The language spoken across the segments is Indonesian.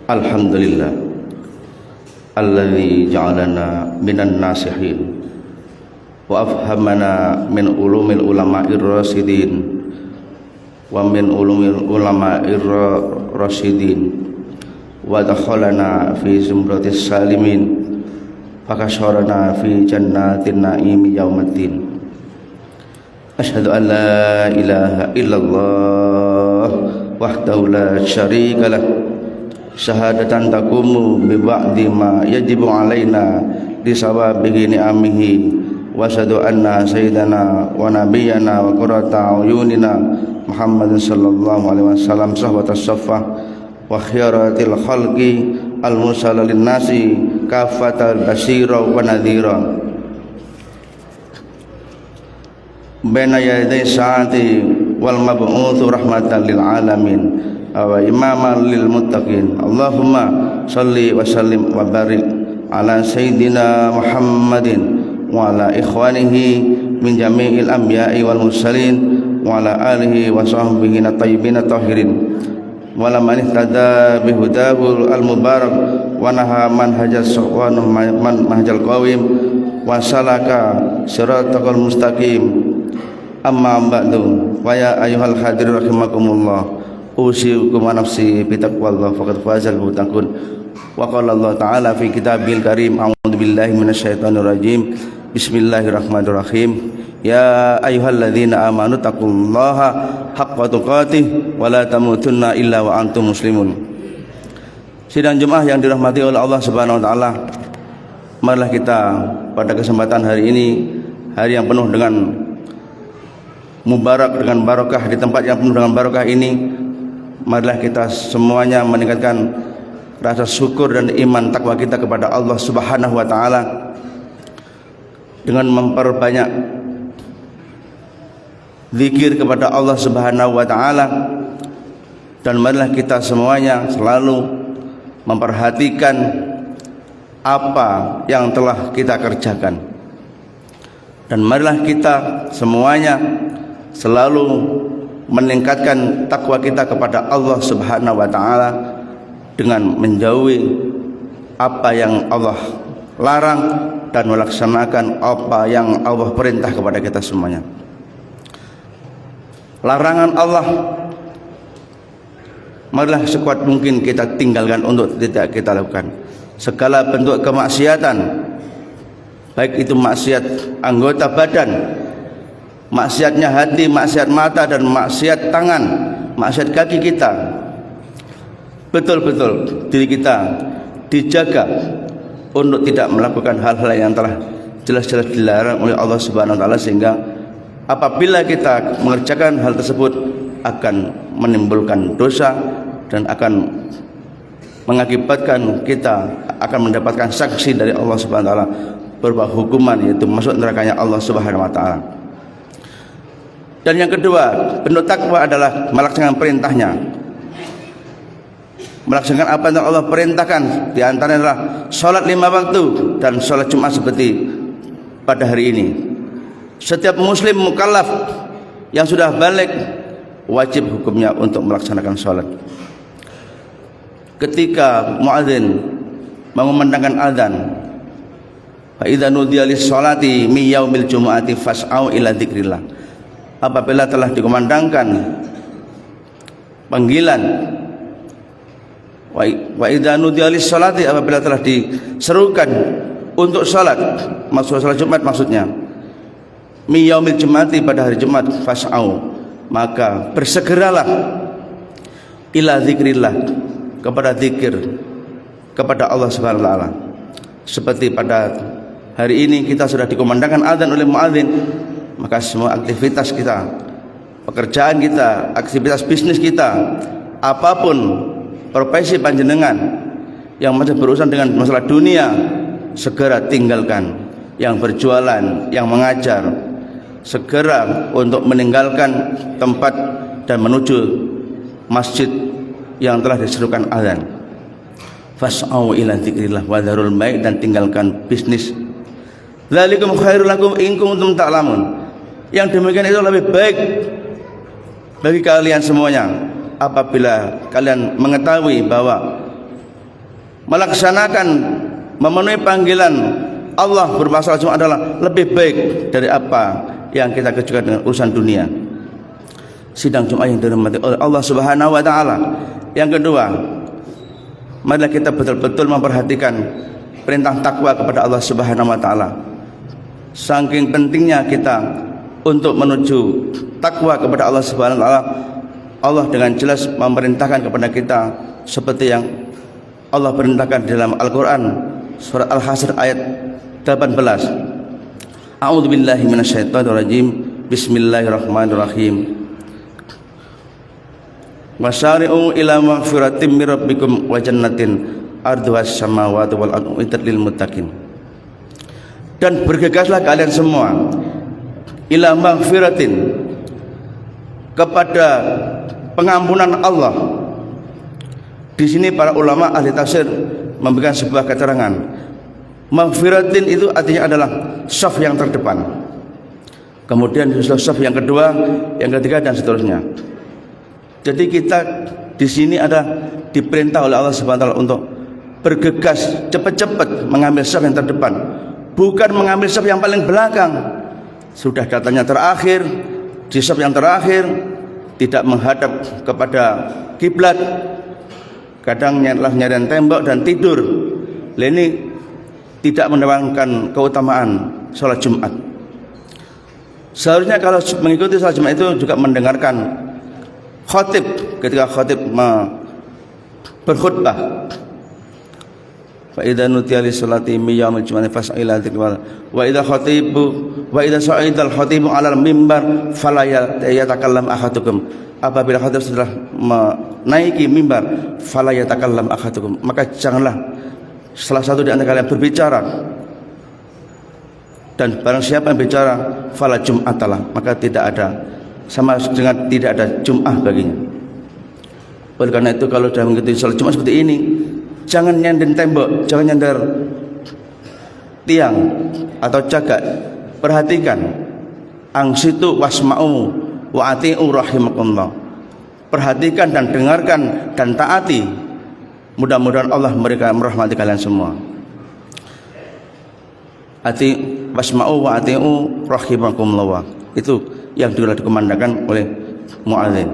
Alhamdulillah alladzi ja'alana minan nasihin wa afhamana min ulumil ulama'ir rasyidin wa min ulumil ulama'ir rasyidin wa dakhalana fi zumratis salimin fakasharana fi jannatin na'im yaumiddin. Asyhadu an la ilaha illallah wahdahu la syarika lah syahadatan taqumu bi ba'di ma yajibu alaina li sawabihi ni'amihi wa asyhadu anna sayyidana wa nabiyyana wa qurrata ayunina Muhammadin sallallahu alaihi wasallam sahbatas saffah wa khiyaratil khalqi al mursala lin nasi kafatal basyira wa nadhira baina yaday saati wal mab'utsu rahmatan lil alamin wa imaman lil muttaqin. Allahumma shalli wa sallim wa barik ala sayyidina Muhammadin wa ala ikhwanihi min jami'il anbiya'i wal mursalin wa ala alihi wa sahbihi at-tayyibin at-tahirin wa la man ihtada bi hudahu al-mubarak wa naha manhajal qawim wa salaka siratal mustaqim. Amma ba'du, wa ya ayyuhal hadirin rahimakumullah, usiukum wa nafsi bi taqwallah faqad fazal muttaqun. Wa qala Allah ta'ala fi kitabil karim, a'udzu billahi minasyaitonir rajim. Bismillahirrahmanirrahim. Ya ayyuhalladzina amanu taqullaha haqqa tuqatih wa la tamutunna illa wa antum muslimun. Sidang Jumat yang dirahmati oleh Allah Subhanahu wa taala, marilah kita pada kesempatan hari ini, hari yang penuh dengan mubarak, dengan barokah, di tempat yang penuh dengan barokah ini, marilah kita semuanya meningkatkan rasa syukur dan iman takwa kita kepada Allah Subhanahu wa taala dengan memperbanyak zikir kepada Allah Subhanahu wa taala, dan marilah kita semuanya selalu memperhatikan apa yang telah kita kerjakan, dan marilah kita semuanya selalu meningkatkan takwa kita kepada Allah Subhanahu wa taala dengan menjauhi apa yang Allah larang dan melaksanakan apa yang Allah perintah kepada kita semuanya. Larangan Allah marilah sekuat mungkin kita tinggalkan untuk tidak kita lakukan. Segala bentuk kemaksiatan, baik itu maksiat anggota badan, maksiatnya hati, maksiat mata, dan maksiat tangan, maksiat kaki kita, betul-betul diri kita dijaga untuk tidak melakukan hal-hal yang telah jelas-jelas dilarang oleh Allah Subhanahu wa taala, sehingga apabila kita mengerjakan hal tersebut akan menimbulkan dosa dan akan mengakibatkan kita akan mendapatkan sanksi dari Allah Subhanahu wa taala berupa hukuman, yaitu masuk nerakanya Allah Subhanahu wa taala. Dan yang kedua, bentuk takwa adalah melaksanakan perintahnya, melaksanakan apa yang Allah perintahkan. Di antaranya adalah sholat 5 waktu dan sholat Jumat seperti pada hari ini. Setiap muslim mukallaf yang sudah balik wajib hukumnya untuk melaksanakan sholat. Ketika muadzin mengumandangkan azan, fa idza nudiya lis-sholati min yaumil jumu'ati fas'au ila dzikrillah, apabila telah dikumandangkan panggilan, wa idza nudiya lis-sholati, apabila telah diserukan untuk salat, maksud salat Jumat maksudnya, mi yaumil jumati, pada hari Jumat, fas'au, maka bersegeralah ila zikrillah, kepada zikir kepada Allah Subhanahu wa taala. Seperti pada hari ini kita sudah dikumandangkan azan oleh muadzin, maka semua aktivitas kita, pekerjaan kita, aktivitas bisnis kita, apapun profesi panjenengan yang masih berurusan dengan masalah dunia, segera tinggalkan. Yang berjualan, yang mengajar, segera untuk meninggalkan tempat dan menuju masjid yang telah diserukan azan. Fas'au ila dzikrillah wa dzarul bai', dan tinggalkan bisnis. Dzalikum khairul lakum in kuntum ta'lamun. Yang demikian itu lebih baik bagi kalian semuanya apabila kalian mengetahui bahwa melaksanakan, memenuhi panggilan Allah berupa salat Jumat adalah lebih baik dari apa yang kita kerjakan dengan urusan dunia. Sidang Jumat yang dirahmati oleh Allah Subhanahu wa taala. Yang kedua, marilah kita betul-betul memperhatikan perintah takwa kepada Allah Subhanahu wa taala. Saking pentingnya kita untuk menuju takwa kepada Allah Subhanahu wa taala, Allah dengan jelas memerintahkan kepada kita seperti yang Allah perintahkan dalam Al-Qur'an surat Al-Hasr ayat 18. A'udzubillahi minasyaitonirrajim. Bismillahirrahmanirrahim. Wasari'u ila maghfiratin mir rabbikum wa jannatin arduhas samawati wal ardu uiddat lil muttaqin. Dan bergegaslah kalian semua ila maghfiratin, kepada pengampunan Allah. Di sini para ulama ahli tafsir memberikan sebuah keterangan. Maghfiratin itu artinya adalah shaf yang terdepan, kemudian shaf yang kedua, yang ketiga dan seterusnya. Jadi kita di sini ada diperintah oleh Allah Subhanahu wa taala untuk bergegas cepat-cepat mengambil shaf yang terdepan, bukan mengambil shaf yang paling belakang. Sudah datanya terakhir, di shaf yang terakhir, tidak menghadap kepada kiblat, kadang nyarian tembok dan tidur. Ini tidak mendapatkan keutamaan sholat Jumat. Seharusnya kalau mengikuti sholat Jumat itu juga mendengarkan khatib ketika khatib berkhutbah. Fa idza nudiya lis salati min yaumil jum'ati fas'au ila dzikrillah wa idza sa'idal khatibu 'alal mimbar fala yatakallam ahadukum. Apabila khatib sudah menaiki mimbar, fala yatakallam ahadukum, maka janganlah salah satu di antara kalian berbicara, dan barang siapa yang bicara fala jum'atalah, maka tidak ada, sama dengan tidak ada Jum'ah baginya. Oleh karena itu kalau sudah mengikuti salat Jumat seperti ini, jangan nyender tembok, jangan nyender tiang atau jagat. Perhatikan, angsitu wasma'u wa ati'u rahimakumullah. Perhatikan dan dengarkan dan taati. Mudah-mudahan Allah memberikan merahmati kalian semua. Ati wasma'u wa ati'u rahimakumullah. Itu yang dikumandangkan oleh muadzin.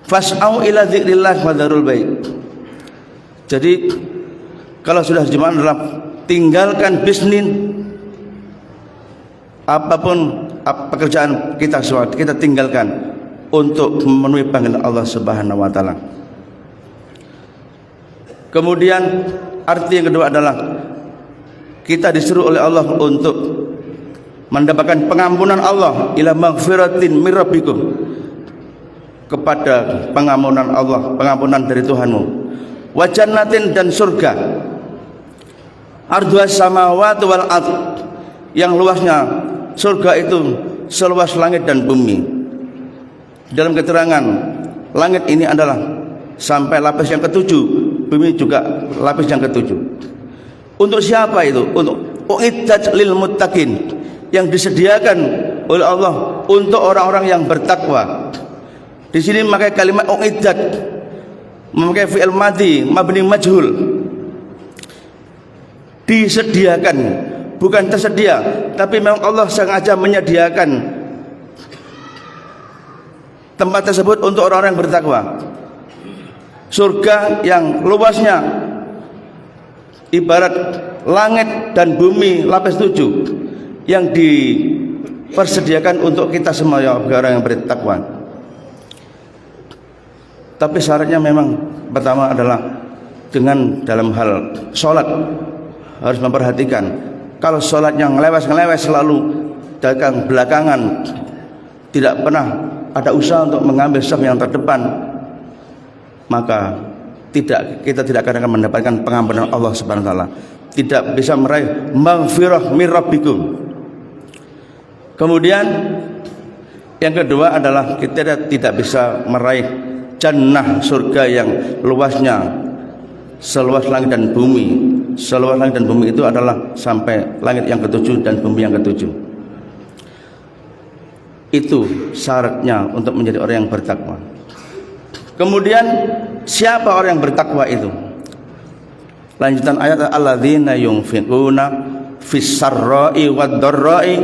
Fas'au ila dzikrillah wa dzarul bai'. Jadi kalau sudah Jumat adalah tinggalkan bisnis, apapun pekerjaan kita semua kita tinggalkan untuk memenuhi panggilan Allah Subhanahu wa taala. Kemudian arti yang kedua adalah kita disuruh oleh Allah untuk mendapatkan pengampunan Allah, ila maghfiratin mir rabbikum, kepada pengampunan Allah, pengampunan dari Tuhanmu, wa jannatin dan surga, arduhas samawati wal ard, yang luasnya surga itu seluas langit dan bumi. Dalam keterangan, langit ini adalah sampai lapis yang ketujuh, bumi juga lapis yang ketujuh. Untuk siapa itu? Untuk uiddat lil muttaqin, yang disediakan oleh Allah untuk orang-orang yang bertakwa. Di sini memakai kalimat uiddat, memakai fi'il madhi mabni majhul. Disediakan, bukan tersedia, tapi memang Allah sengaja menyediakan tempat tersebut untuk orang-orang yang bertakwa. Surga yang luasnya ibarat langit dan bumi lapis 7, yang dipersediakan untuk kita semua ya orang yang bertakwa. Tapi syaratnya memang pertama adalah dengan dalam hal sholat harus memperhatikan. Kalau sholat yang ngelewes selalu dagang belakangan, tidak pernah ada usaha untuk mengambil shaf yang terdepan, maka kita tidak akan mendapatkan pengampunan Allah Subhanahu wa taala. Tidak bisa meraih maghfirah mir rabbikum. Kemudian yang kedua adalah kita tidak bisa meraih jannah, surga yang luasnya seluas langit dan bumi. Seluas langit dan bumi itu adalah sampai langit yang ketujuh dan bumi yang ketujuh. Itu syaratnya untuk menjadi orang yang bertakwa. Kemudian siapa orang yang bertakwa itu? Lanjutan ayat, alladzina yunfiquna fis sarra'i wad dharra'i,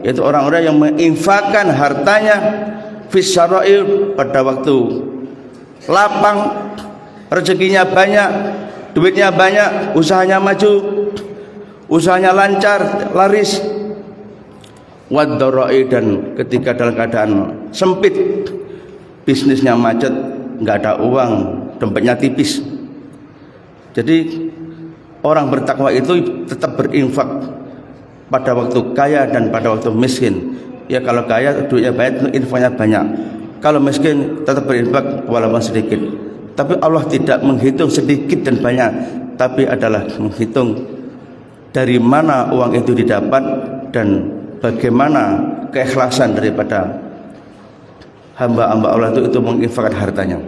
yaitu orang-orang yang menginfakkan hartanya fis sarra'i, pada waktu lapang, rezekinya banyak, duitnya banyak, usahanya maju, usahanya lancar, laris, wad dharra'i, dan ketika dalam keadaan sempit, bisnisnya macet, nggak ada uang, dompetnya tipis. Jadi orang bertakwa itu tetap berinfak pada waktu kaya dan pada waktu miskin. Ya kalau kaya duitnya banyak, infaknya banyak. Kalau miskin tetap berinfak walaupun sedikit. Tapi Allah tidak menghitung sedikit dan banyak, tapi adalah menghitung dari mana uang itu didapat dan bagaimana keikhlasan daripada hamba-hamba Allah itu menginfakkan hartanya.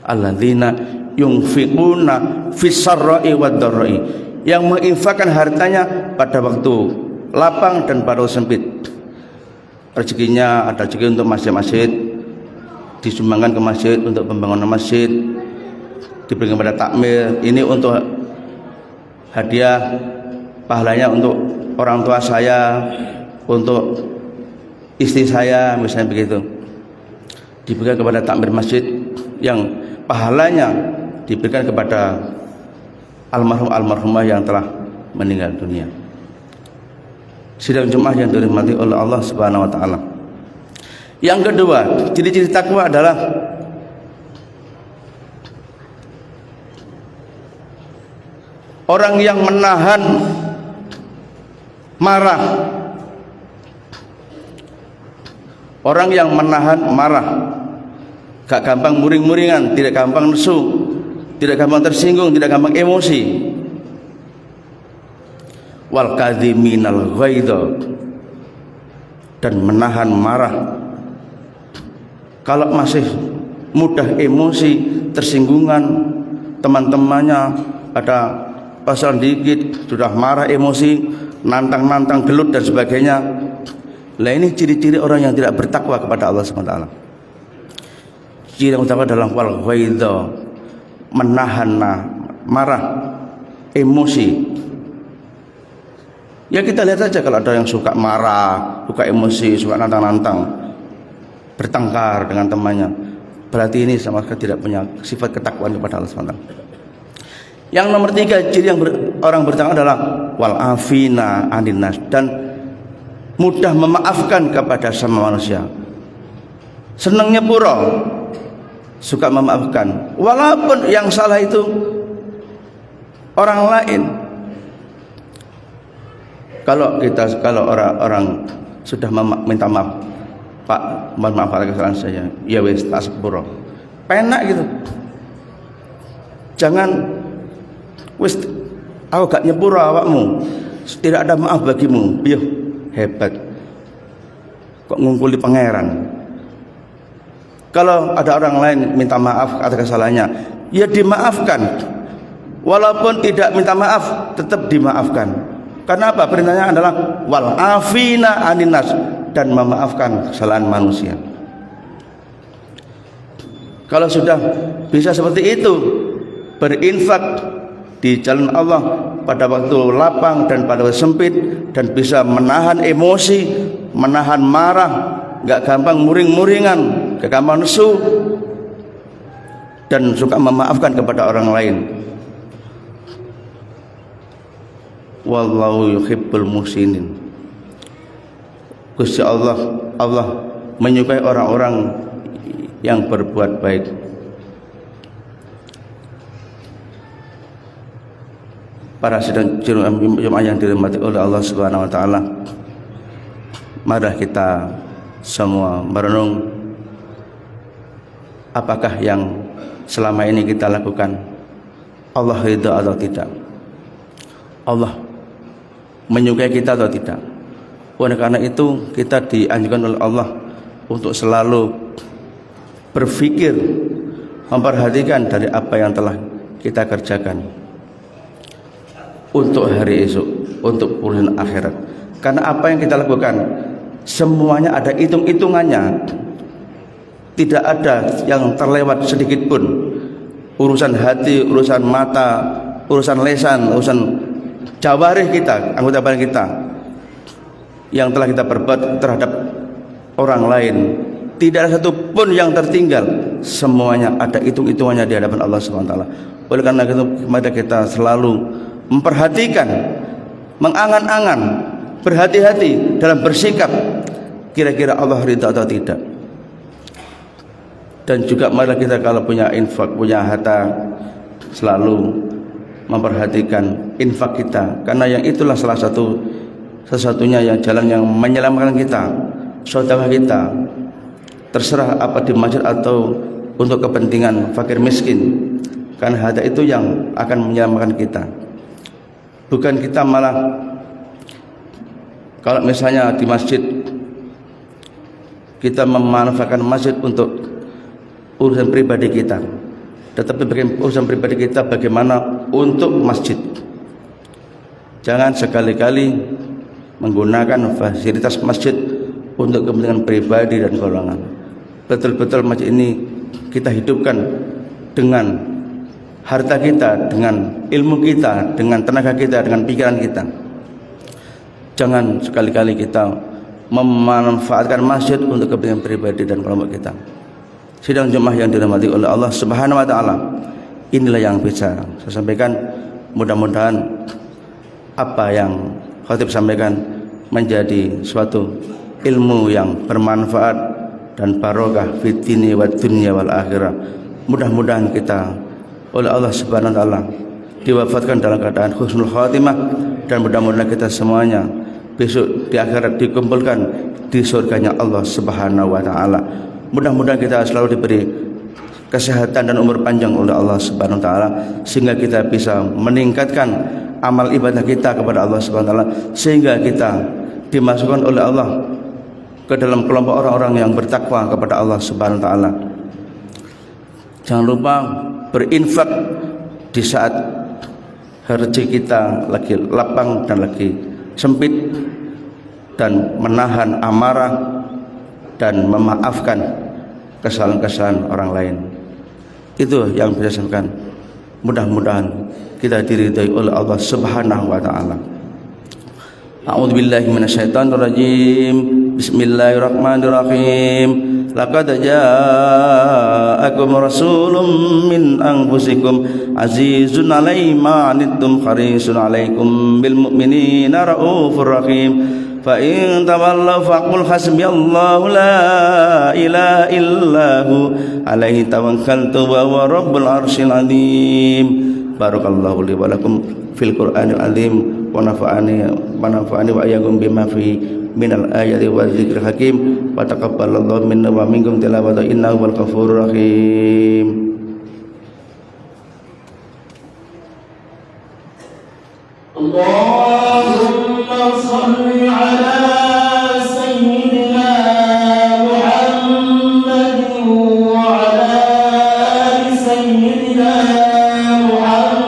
Alladzina yunfiquna fis sarra'i wad dharra'i, yang menginfakkan hartanya pada waktu lapang dan pada waktu sempit. Rezekinya ada rezeki untuk masjid-masjid, disumbangkan ke masjid untuk pembangunan masjid, diberikan kepada takmir, ini untuk hadiah, pahalanya untuk orang tua saya, untuk istri saya, misalnya begitu. Diberikan kepada takmir masjid yang pahalanya diberikan kepada almarhum-almarhumah yang telah meninggal dunia. Sidang Jumat yang dirahmati oleh Allah Subhanahu wa taala. Yang kedua, ciri-ciri takwa adalah orang yang menahan marah. Orang yang menahan marah, gak gampang muring-muringan, tidak gampang nesu, tidak gampang tersinggung, tidak gampang emosi. Wal kadhiminal ghaidha, dan menahan marah. Kalau masih mudah emosi, tersinggungan, teman-temannya ada pasal dikit sudah marah, emosi, nantang-nantang, gelut dan sebagainya. Lah ini ciri-ciri orang yang tidak bertakwa kepada Allah SWT. Ciri yang utama adalah wal ghaidha, menahan marah, emosi. Ya kita lihat saja kalau ada yang suka marah, suka emosi, suka nantang-nantang, bertengkar dengan temannya, berarti ini sama sekali tidak punya sifat ketakwaan kepada Allah SWT. Yang nomor 3 ciri yang orang bertakwa adalah wal afina anin nas, dan mudah memaafkan kepada sama manusia. Senangnya pura, suka memaafkan walaupun yang salah itu orang lain. Kalau orang sudah minta maaf, Pak, mohon maaf atas kesalahan saya, ya wis tak sepuro, penak gitu. Jangan wis aku gak nyepuro awakmu, tidak ada maaf bagimu, yo hebat kok ngungkuli pangeran. Kalau ada orang lain minta maaf atas kesalahannya, ya dimaafkan, walaupun tidak minta maaf tetap dimaafkan. Karena apa? Perintahnya adalah wal afina anin nas, dan memaafkan kesalahan manusia. Kalau sudah bisa seperti itu, berinfak di jalan Allah pada waktu lapang dan pada waktu sempit, dan bisa menahan emosi, menahan marah, gak gampang muring-muringan, gak gampang nesu, dan suka memaafkan kepada orang lain. Wallahu yuhibbul muhsinin. Gusti Allah menyukai orang-orang yang berbuat baik. Para sidang jemaah yang dirahmati oleh Allah Subhanahu wa taala, mari kita semua merenung apakah yang selama ini kita lakukan Allah ridha atau tidak, Allah menyukai kita atau tidak. Oleh karena itu kita dianjurkan oleh Allah untuk selalu berpikir, memperhatikan dari apa yang telah kita kerjakan untuk hari esok, untuk urusan akhirat. Karena apa yang kita lakukan semuanya ada hitung-hitungannya, tidak ada yang terlewat sedikit pun. urusan hati, urusan mata, urusan lesan, urusan jawarih kita, anggota badan kita yang telah kita perbuat terhadap orang lain, tidak ada satu pun yang tertinggal, semuanya ada hitung-hitungannya di hadapan Allah Subhanahu wa taala. Oleh karena itu kepada kita selalu memperhatikan, mengangan-angan, berhati-hati dalam bersikap, kira-kira Allah ridha atau tidak. Dan juga marilah kita kalau punya infak, punya harta, selalu memperhatikan infak kita, karena yang itulah salah satunya yang jalan yang menyelamatkan kita, sedekah kita, terserah apa di masjid atau untuk kepentingan fakir miskin, karena harta itu yang akan menyelamatkan kita. Bukan kita malah kalau misalnya di masjid kita memanfaatkan masjid untuk urusan pribadi kita, tetapi urusan pribadi kita bagaimana untuk masjid. Jangan sekali-kali menggunakan fasilitas masjid untuk kepentingan pribadi dan golongan. Betul-betul masjid ini kita hidupkan dengan harta kita, dengan ilmu kita, dengan tenaga kita, dengan pikiran kita. Jangan sekali-kali kita memanfaatkan masjid untuk kepentingan pribadi dan kelompok kita. Sidang jemaah yang dirahmati oleh Allah Subhanahu wa taala, inilah yang bisa saya sampaikan. Mudah-mudahan apa yang khatib sampaikan menjadi suatu ilmu yang bermanfaat dan barokah fid dini wad dunya wal akhirah. Mudah-mudahan kita oleh Allah Subhanahu wa taala diwafatkan dalam keadaan husnul khatimah, dan mudah-mudahan kita semuanya besok di akhirat dikumpulkan di surganya Allah Subhanahu wa taala. Mudah-mudahan kita selalu diberi kesehatan dan umur panjang oleh Allah Subhanahu wa taala, sehingga kita bisa meningkatkan amal ibadah kita kepada Allah Subhanahu wa taala, sehingga kita dimasukkan oleh Allah ke dalam kelompok orang-orang yang bertakwa kepada Allah Subhanahu wa taala. Jangan lupa berinfak di saat rezeki kita lagi lapang dan lagi sempit, dan menahan amarah dan memaafkan kesalahan-kesalahan orang lain. Itu yang bisa saya sampaikan. Mudah-mudahan kita diridhai oleh Allah Subhanahu wa taala. A'udzu billahi minasyaitonir rajim. Bismillahirrahmanirrahim. Laqad ja'akum rasulun min anfusikum azizun 'alaihi ma 'anittum harisun 'alaikum bil mu'minina raufur rahim. Fa in tawallaw faqul hasbiyallahu la ilaha illahu alaihi tawakkaltu wa huwa rabbul arsyil azim. Barakallahu li wa lakum fil Qur'anil azim wa nafa'ani wa iyyakum bima fi minal ayati wa dzikril hakim wa taqabbalallahu minna wa minkum tilawata innahu wal ghafurur rahim. Allahumma shalli ala sayyidina Muhammadin wa ala ali sayyidina Muhammad.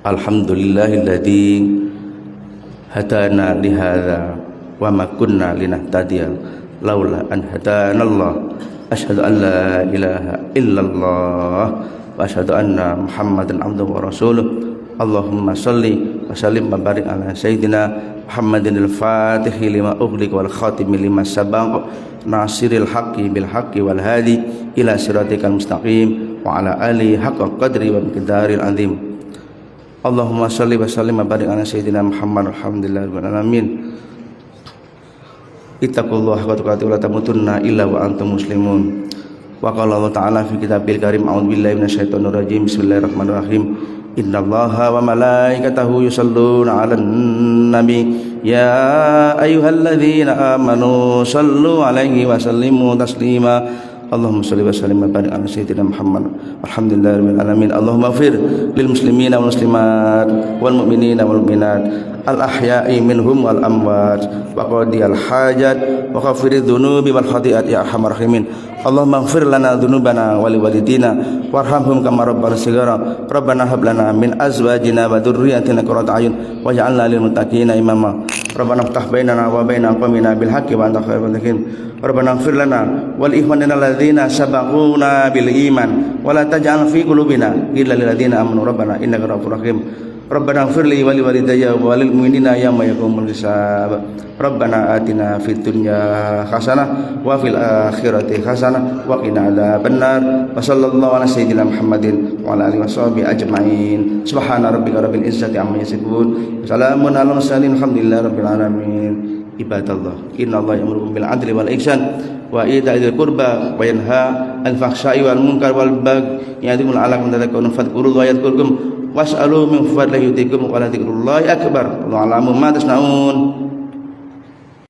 Alhamdulillahilladzi hadana li hadza wa ma kunna linahtadiya laula an hadanallah. Asyhadu an la ilaha illallah wa asyhadu anna Muhammadan abduhu wa rasuluh. Allahumma shalli wa sallim wa barik ala sayyidina Muhammadin al-Fatihi lima ughliq wal khatimi lima sabaq nasiril haqqi bil haqqi wal hadi ila siratikal mustaqim wa ala alihi haqqa qadri wa miqdaril azim. Allahumma shalli wa sallim wa barik ala sayyidina Muhammad alhamdulillahil alamin. Ittaqullaha haqqa tuqatih wa la tamutunna illa wa antum muslimun. Wa qala Allah ta'ala fi kitabil karim a'udzu billahi minasyaitonir rajim. Bismillahirrahmanirrahim. Innallaha wa malaikatahu yusholluna 'alan nabi ya ayyuhalladzina amanu shallu 'alaihi wa sallimu taslima. Allahumma shalli wa sallim wa barik ala sayyidina Muhammad walhamdulillahi rabbil alamin. Allahumma ighfir lil muslimina wal muslimat wal mu'minina wal mu'minat al ahya'i minhum wal amwat wa qadi al hajat wa ghafiriz dzunubi wal khati'at ya arhamar rahimin. Allahumma ighfir lana dzunubana wa li walidina warhamhum kama rabbana shighara. Rabbana hab lana min azwajina wa dhurriyyatina qurrata a'yun waj'alna lil muttaqina imama. Rabbana iftah bainana wa baina qaumina bil haqqi wa anta khairul hakimin. Rabbana ighfir lana wal ikhwanina alladzina sabaquna bil iman wa la taj'al fi qulubina ghillan lil ladzina amanu rabbana innaka ghafurur rahim. Rabbana ighfir li wa li walidayya wa lil mu'minina yawma yaqumul hisab. Rabbana atina fid dunya hasanah wa fil akhirati hasanah wa qina adzabannar. Wa sallallahu ala sayyidina Muhammadin wa ala alihi washabihi ajmain. Subhana rabbika rabbil izzati amma yasifun. Salamun alal mursalin alhamdulillahi rabbil alamin. Ibadallah, innallaha ya'muru bil 'adli wal ihsan wa ita'i dzil qurba wa yanha 'anil fahsya'i wal munkar wal baghi ya'idzukum la'allakum tadhakkarun fadhkurullaha yadhkurkum was'alu min fadlihi yutikum wa la dzikrullahi akbar. Wallahu a'lamu ma tasna'un.